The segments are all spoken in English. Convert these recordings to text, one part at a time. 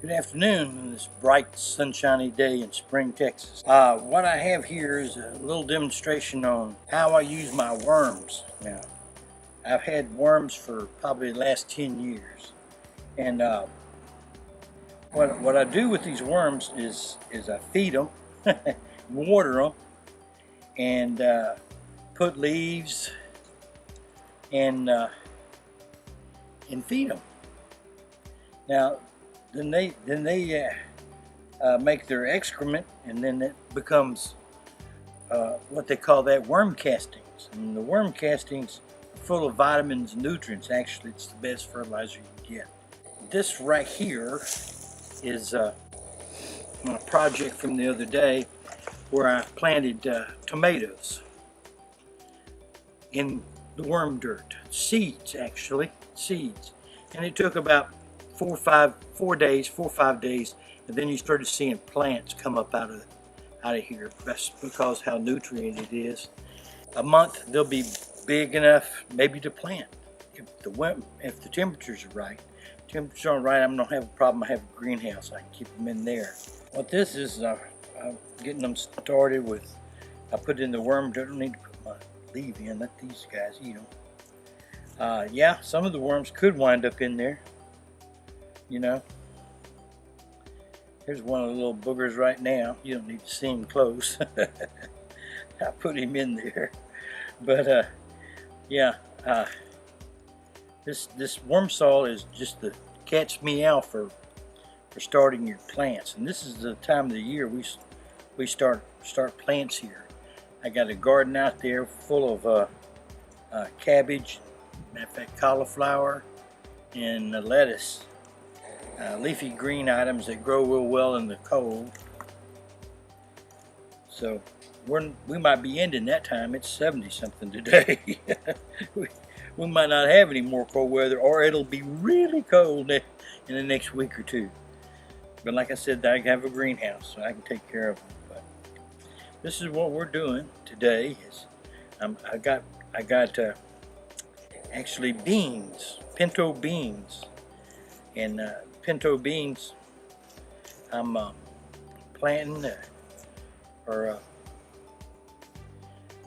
Good afternoon on this bright, sunshiny day in Spring, Texas. What I have here is a little demonstration on how I use my worms. Now, I've had worms for probably the last 10 years. And what I do with these worms is I feed them, water them, and put leaves and feed them. Now, then they make their excrement, and then it becomes what they call that worm castings. And the worm castings are full of vitamins and nutrients. Actually, it's the best fertilizer you can get. This right here is a project from the other day where I planted tomatoes in the worm dirt. Seeds, actually, seeds. And it took about 4 or 5 days, and then you started seeing plants come up out of here. That's because how nutrient it is. A month they'll be big enough maybe to plant if the temperatures are right. Temperatures aren't right, I'm gonna have a problem. I have a greenhouse, I can keep them in there. What this is, I'm getting them started with. I put in the worm dirt. I don't need to put my leaf in. Let these guys eat them. Yeah, some of the worms could wind up in there. You know, here's one of the little boogers right now. You don't need to see him close. I put him in there, but yeah, this worm saw is just the cat's meow for starting your plants. And this is the time of the year we start plants here. I got a garden out there full of cabbage, matter of fact, cauliflower, and lettuce. Leafy green items that grow real well in the cold. So we might be ending that time. It's 70 something today. we might not have any more cold weather, or it'll be really cold in the next week or two. But like I said, I have a greenhouse, so I can take care of them. But this is what we're doing today. I got actually beans, pinto beans, and pinto beans I'm planting or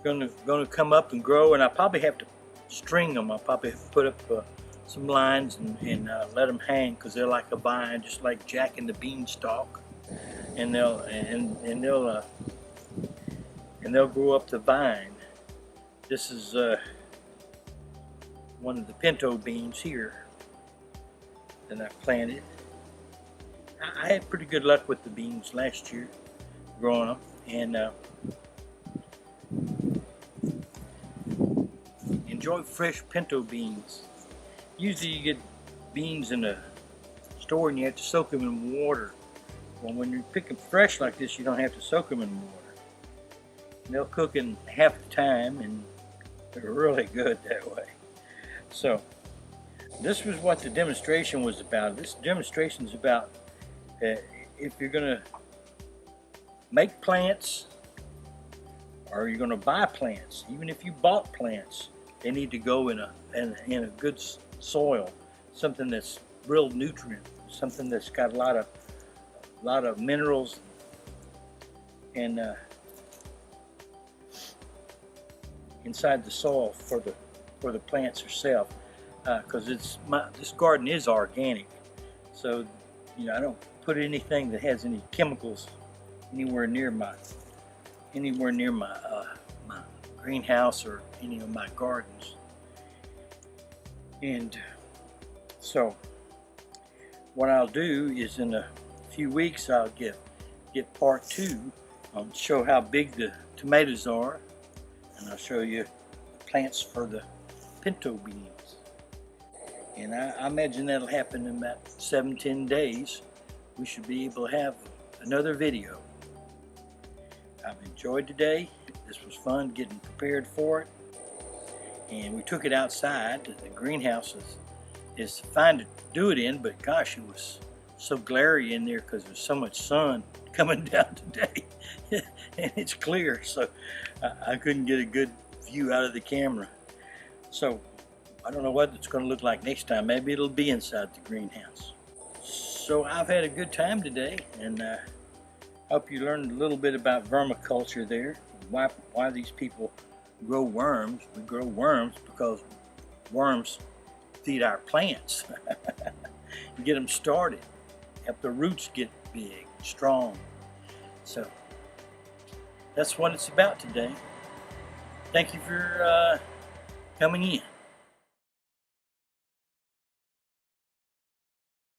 gonna come up and grow, and I probably have to string them. I'll probably put up some lines and let them hang, because they're like a vine, just like Jack and the Beanstalk, and they'll grow up the vine. This is one of the pinto beans here that I planted. I had pretty good luck with the beans last year, growing them, and enjoy fresh pinto beans. Usually you get beans in the store and you have to soak them in water. Well, when you pick them fresh like this, you don't have to soak them in water. And they'll cook in half the time, and they're really good that way. So this was what the demonstration was about. This demonstration is about if you're going to make plants, or you're going to buy plants. Even if you bought plants, they need to go in a good soil, something that's real nutrient, something that's got a lot of minerals and inside the soil for the plants herself. Because this garden is organic, so I don't put anything that has any chemicals anywhere near my my greenhouse or any of my gardens. And so what I'll do is in a few weeks I'll get part 2 on show how big the tomatoes are, and I'll show you plants for the pinto beans. And I imagine that'll happen in about 7-10 days. We should be able to have another video. I've enjoyed today. This was fun getting prepared for it. And we took it outside. The greenhouse is fine to do it in, but gosh, it was so glary in there because there's so much sun coming down today. And it's clear, so I couldn't get a good view out of the camera. So I don't know what it's going to look like next time. Maybe it'll be inside the greenhouse. So I've had a good time today, and hope you learned a little bit about vermiculture there. Why these people grow worms. We grow worms because worms feed our plants. Get them started, help the roots get big, strong. So that's what it's about today. Thank you for coming in.